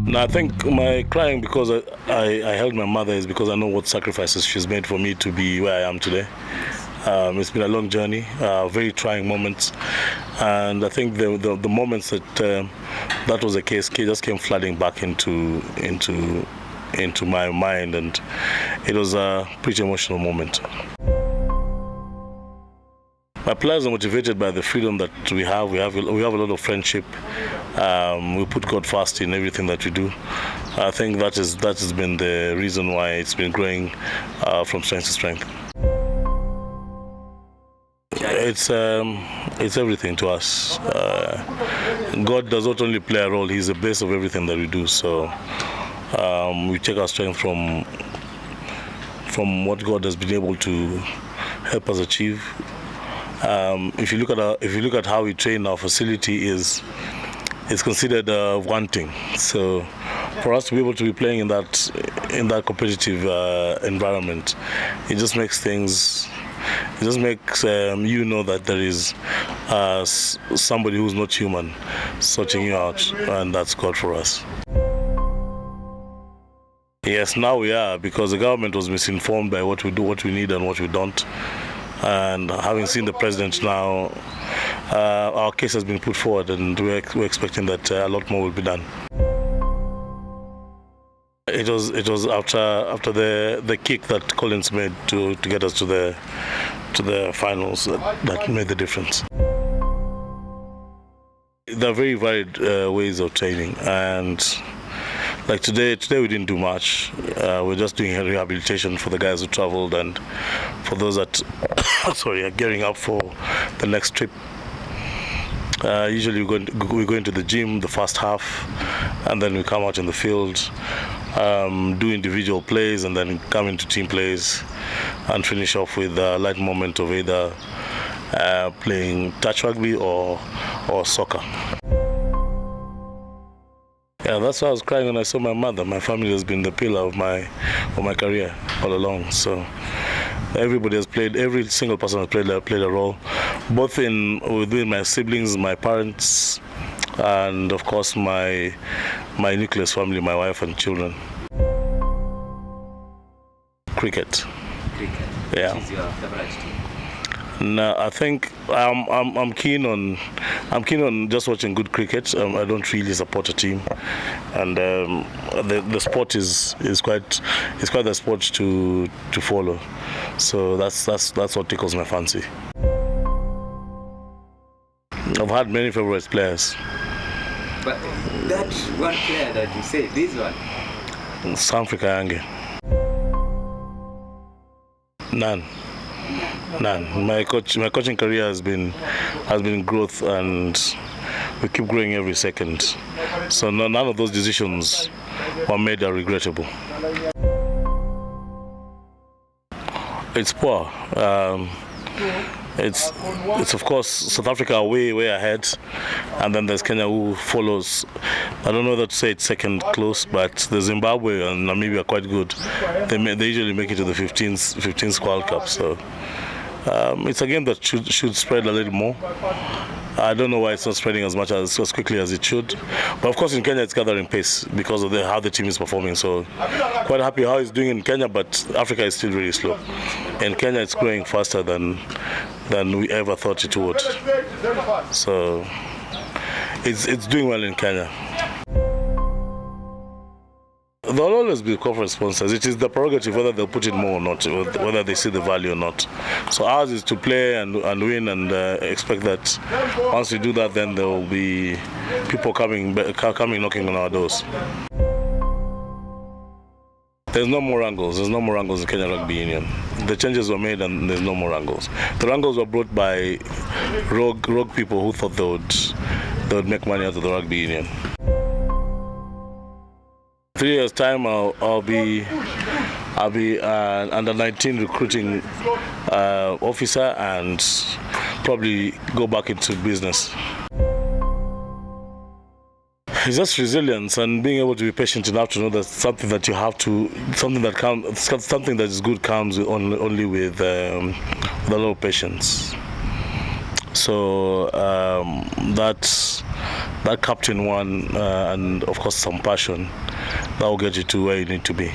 Now, I think my crying because I held my mother is because I know what sacrifices she's made for me to be where I am today. It's been a long journey, very trying moments, and I think the moments that was the case just came flooding back into my mind, and it was a pretty emotional moment. My players are motivated by the freedom that we have. We have a lot of friendship. We put God first in everything that we do. I think that has been the reason why it's been growing from strength to strength. It's everything to us. God does not only play a role; He's the base of everything that we do. So we take our strength from what God has been able to help us achieve. If you look at how we train, our facility is considered one thing. So for us to be able to be playing in that competitive environment, it just makes you know that there is somebody who's not human sorting you out, and that's God for us. Yes, now we are, because the government was misinformed by what we do, what we need, and what we don't. And having seen the president now, our case has been put forward, and we're expecting that a lot more will be done. It was after the kick that Collins made to get us to the finals that made the difference. There are very varied ways of training, and like today we didn't do much. We're just doing rehabilitation for the guys who traveled and for those that are gearing up for the next trip. Usually we go into the gym the first half, and then we come out in the field, do individual plays, and then come into team plays and finish off with a light moment of either playing touch rugby or soccer. Yeah, that's why I was crying when I saw my mother. My family has been the pillar of my career all along. So every single person has played a role, both within my siblings, my parents, and of course my nucleus family, my wife and children. Cricket. Yeah. Which is your favorite team? No, I think I'm keen on just watching good cricket. I don't really support a team, and the sport is quite the sport to follow. So that's what tickles my fancy. I've had many favorite players. But that one player that you say, this one? South Africa Yange. None. My coaching career has been growth, and we keep growing every second. So none of those decisions were made are regrettable. It's poor. It's of course South Africa are way ahead, and then there's Kenya who follows. I don't know whether to say it's second close, but the Zimbabwe and Namibia are quite good. They usually make it to the 15th World Cup. So it's a game that should spread a little more. I don't know why it's not spreading as quickly as it should. But of course in Kenya it's gathering pace because of how the team is performing. So quite happy how it's doing in Kenya, but Africa is still really slow. In Kenya it's growing faster than we ever thought it would. So it's doing well in Kenya. There'll always be corporate sponsors. It is the prerogative whether they'll put in more or not, whether they see the value or not. So ours is to play and win, and expect that once we do that, then there will be people coming knocking on our doors. There's no more wrangles. There's no more wrangles in Kenya Rugby Union. The changes were made, and there's no more wrangles. The wrangles were brought by rogue people who thought they would make money out of the rugby union. 3 years time, I'll be an under 19 recruiting officer, and probably go back into business. It's just resilience and being able to be patient enough to know that something that is good comes only with a lot of patience. So that's that captain one, and of course some passion, that will get you to where you need to be.